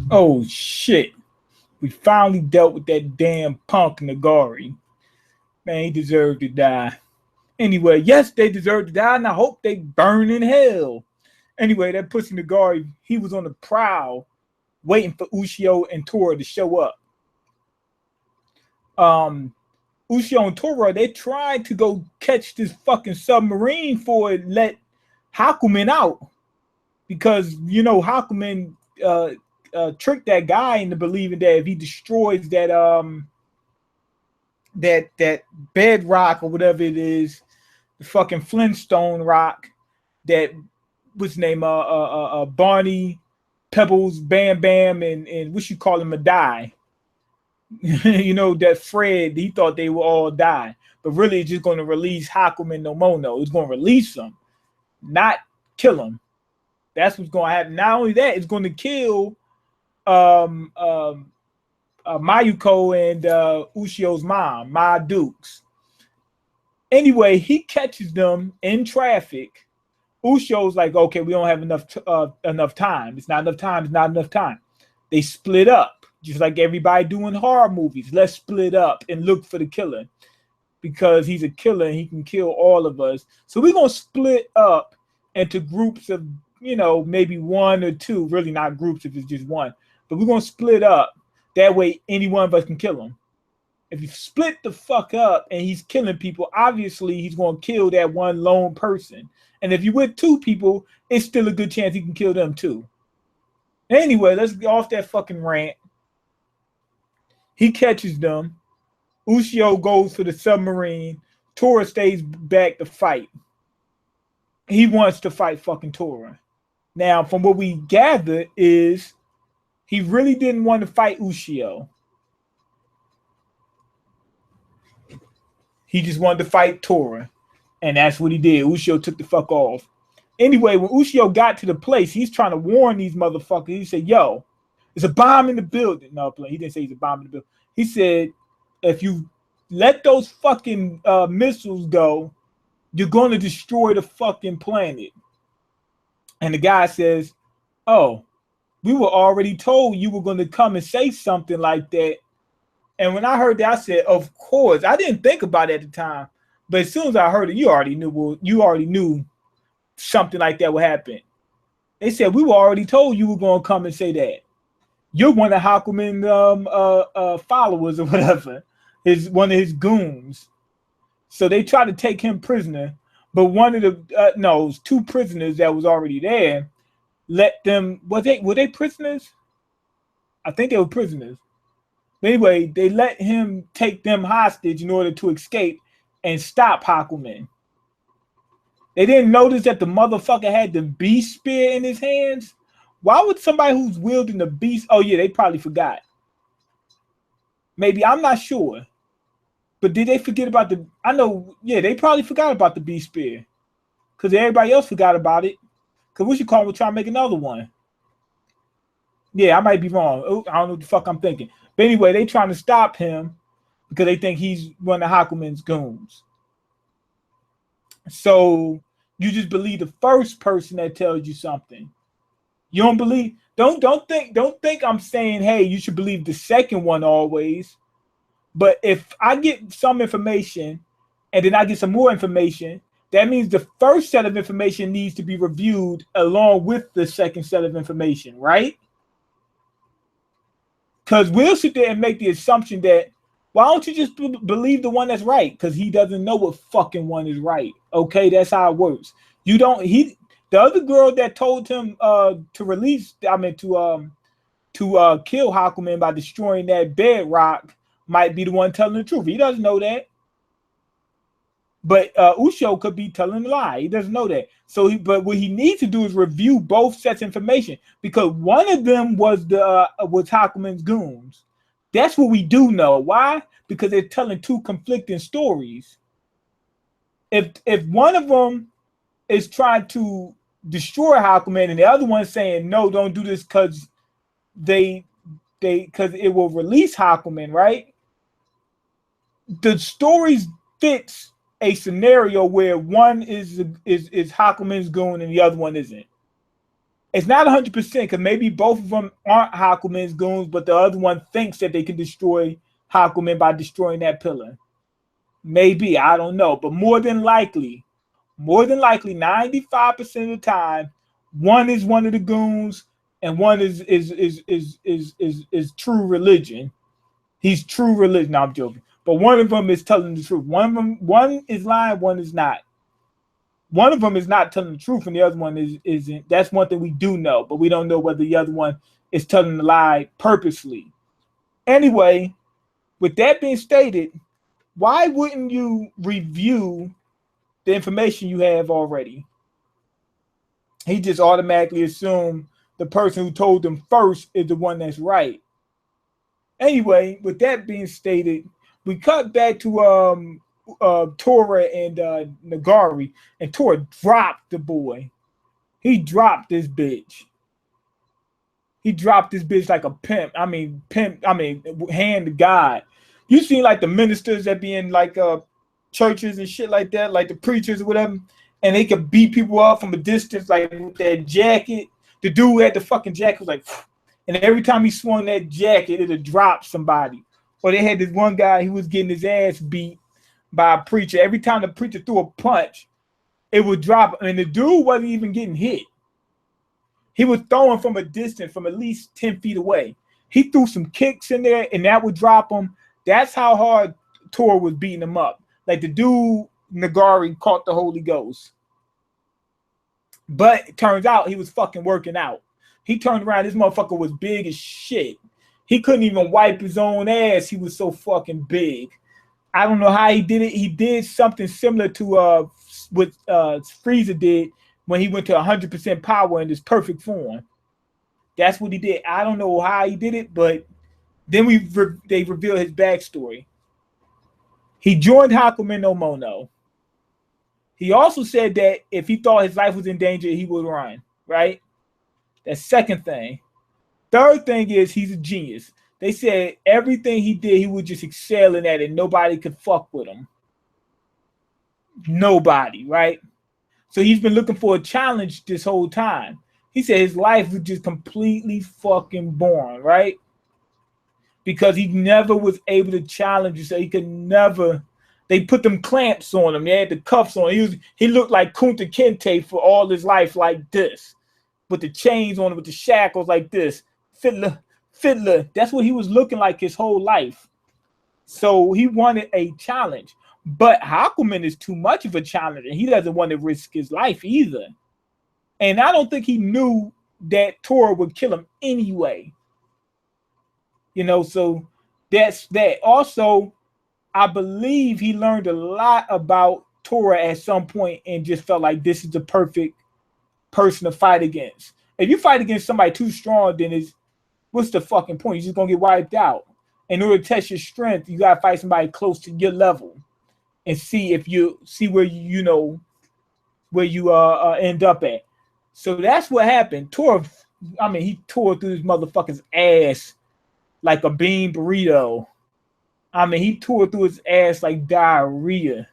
Oh shit. We finally dealt with that damn punk Nagari. Man, he deserved to die. Anyway, yes, they deserve to die, and I hope they burn in hell. Anyway, that pussy Nagari, he was on the prowl, waiting for Ushio and Tora to show up. Um, Ushio and Tora, they tried to go catch this fucking submarine for it, let Hakumen out. Because, Hakumen tricked that guy into believing that if he destroys that bedrock or whatever it is, the fucking Flintstone rock, that was named Barney, Pebbles, Bam Bam, and what you call him, a die. That Fred, he thought they would all die, but really it's just going to release Hakumen no Mono. It's going to release them, not kill them. That's what's going to happen. Not only that, it's going to kill Mayuko and Ushio's mom, Ma Dukes. Anyway, he catches them in traffic. Ushio's like, okay, we don't have enough time. It's not enough time. It's not enough time. They split up, just like everybody do in horror movies. Let's split up and look for the killer, because he's a killer and he can kill all of us. So we're gonna split up into groups of, maybe one or two. Really, not groups if it's just one. But we're gonna split up. That way, any one of us can kill him. If you split the fuck up and he's killing people, obviously he's going to kill that one lone person. And if you're with two people, it's still a good chance he can kill them too. Anyway, let's get off that fucking rant. He catches them. Ushio goes for the submarine. Tora stays back to fight. He wants to fight fucking Tora. Now, from what we gather is he really didn't want to fight Ushio. He just wanted to fight Tora. And that's what he did. Ushio took the fuck off. Anyway, when Ushio got to the place, he's trying to warn these motherfuckers. He said, yo, there's a bomb in the building. No, he didn't say he's a bomb in the building. He said, if you let those fucking missiles go, you're going to destroy the fucking planet. And the guy says, oh, we were already told you were going to come and say something like that. And when I heard that, I said, of course. I didn't think about it at the time. But as soon as I heard it, you already knew something like that would happen. They said, we were already told you were going to come and say that. You're one of Hakumen's followers or whatever. One of his goons. So they tried to take him prisoner. But one of the, it was two prisoners that was already there. Let them, were they prisoners? I think they were prisoners. Anyway, they let him take them hostage in order to escape and stop Hakumen. They didn't notice that the motherfucker had the beast spear in his hands. Why would somebody who's wielding the beast? Oh yeah, they probably forgot. Maybe, I'm not sure. But did they forget about they probably forgot about the beast spear. Because everybody else forgot about it. Because what you call, we're trying to make another one. Yeah, I might be wrong. I don't know what the fuck I'm thinking. But anyway, they trying to stop him because they think he's one of Hakumen's goons. So you just believe the first person that tells you something. You don't think I'm saying, hey, you should believe the second one always. But if I get some information and then I get some more information, that means the first set of information needs to be reviewed along with the second set of information, right? Because we'll sit there and make the assumption that, why don't you just believe the one that's right? Because he doesn't know what fucking one is right. Okay, that's how it works. The other girl that told him to kill Hakumen by destroying that bedrock might be the one telling the truth. He doesn't know that. But Ushio could be telling a lie. He doesn't know that. But what he needs to do is review both sets of information, because one of them was Hakumen's goons. That's what we do know. Why? Because they're telling two conflicting stories. If one of them is trying to destroy Hakumen and the other one's saying, no, don't do this because it will release Hakumen, right? The stories fits a scenario where one is Hakumen's goon and the other one isn't. It's not 100% because maybe both of them aren't Hakumen's goons, but the other one thinks that they can destroy Hakumen by destroying that pillar. Maybe, I don't know, but more than likely, 95% of the time, one is one of the goons and one is true religion. He's true religion. No, I'm joking. But one of them is telling the truth. One is lying, one is not. One of them is not telling the truth, and the other one isn't. That's one thing we do know, but we don't know whether the other one is telling the lie purposely. Anyway, with that being stated, why wouldn't you review the information you have already? He just automatically assumed the person who told them first is the one that's right. Anyway, with that being stated, we cut back to Tora and Nagari, and Tora dropped the boy. He dropped this bitch. He dropped this bitch like a pimp. I mean, hand to God. You seen like the ministers that be in like churches and shit like that, like the preachers or whatever, and they could beat people up from a distance, like with that jacket. The dude who had the fucking jacket was like, and every time he swung that jacket, it'd drop somebody. Or they had this one guy, he was getting his ass beat by a preacher. Every time the preacher threw a punch, it would drop. And the dude wasn't even getting hit. He was throwing from a distance, from at least 10 feet away. He threw some kicks in there, and that would drop him. That's how hard Tor was beating him up. Like the dude, Nagari, caught the Holy Ghost. But it turns out he was fucking working out. He turned around, this motherfucker was big as shit. He couldn't even wipe his own ass. He was so fucking big. I don't know how he did it. He did something similar to what Frieza did when he went to 100% power in his perfect form. That's what he did. I don't know how he did it, but then they reveal his backstory. He joined Hakumen no Mono. He also said that if he thought his life was in danger, he would run, right? That's second thing. Third thing is he's a genius. They said everything he did, he was just excelling at it. Nobody could fuck with him. Nobody, right? So he's been looking for a challenge this whole time. He said his life was just completely fucking boring, right? Because he never was able to challenge you. So he could never. They put them clamps on him. They had the cuffs on. He looked like Kunta Kinte for all his life, like this, with the chains on him, with the shackles like this. Fiddler. That's what he was looking like his whole life. So he wanted a challenge. But Hakumen is too much of a challenge, and he doesn't want to risk his life either. And I don't think he knew that Tora would kill him anyway. You know, so that's that. Also, I believe he learned a lot about Tora at some point and just felt like this is the perfect person to fight against. If you fight against somebody too strong, then what's the fucking point? You're just gonna get wiped out. In order to test your strength, you gotta fight somebody close to your level and see if you see where you end up at. So that's what happened. He tore through this motherfucker's ass like a bean burrito. He tore through his ass like diarrhea.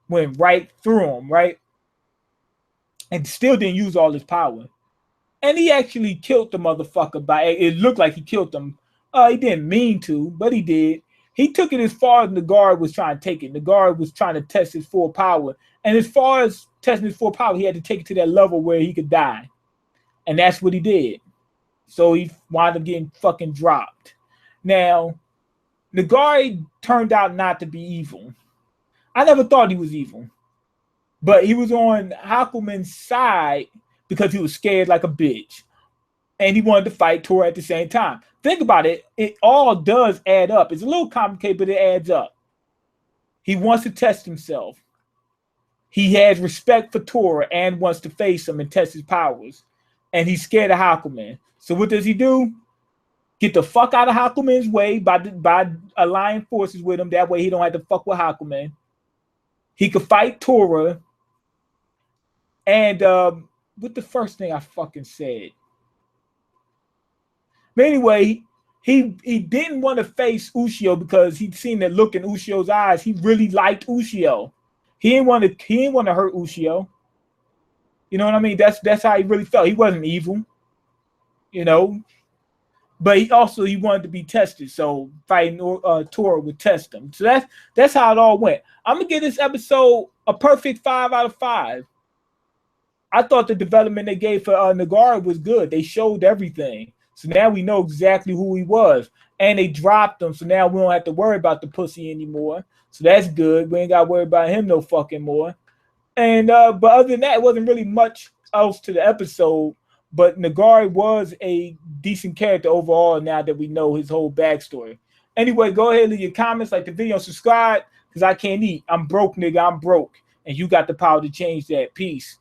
Went right through him, right? And still didn't use all his power. And he actually killed the motherfucker it looked like he killed him. He didn't mean to, but he did. He took it as far as the guard was trying to take it. The guard was trying to test his full power. And as far as testing his full power, he had to take it to that level where he could die. And that's what he did. So he wound up getting fucking dropped. Now, Nagari turned out not to be evil. I never thought he was evil. But he was on Hakumen's side because he was scared like a bitch. And he wanted to fight Tora at the same time. Think about it. It all does add up. It's a little complicated, but it adds up. He wants to test himself. He has respect for Tora and wants to face him and test his powers. And he's scared of Hakumen. So what does he do? Get the fuck out of Hakumen's way by aligning forces with him. That way he don't have to fuck with Hakumen. He could fight Tora. And what the first thing I fucking said? But anyway, he didn't want to face Ushio because he'd seen that look in Ushio's eyes. He really liked Ushio. He didn't want to hurt Ushio. You know what I mean? That's how he really felt. He wasn't evil, you know, but he wanted to be tested. So fighting Tora would test him. So that's how it all went. I'm gonna give this episode a perfect 5 out of 5. I thought the development they gave for Nagara was good. They showed everything. So now we know exactly who he was. And they dropped him. So now we don't have to worry about the pussy anymore. So that's good. We ain't got to worry about him no fucking more. And but other than that, it wasn't really much else to the episode. But Nagari was a decent character overall now that we know his whole backstory. Anyway, go ahead and leave your comments, like the video, subscribe, because I can't eat. I'm broke, nigga. I'm broke. And you got the power to change that. Peace.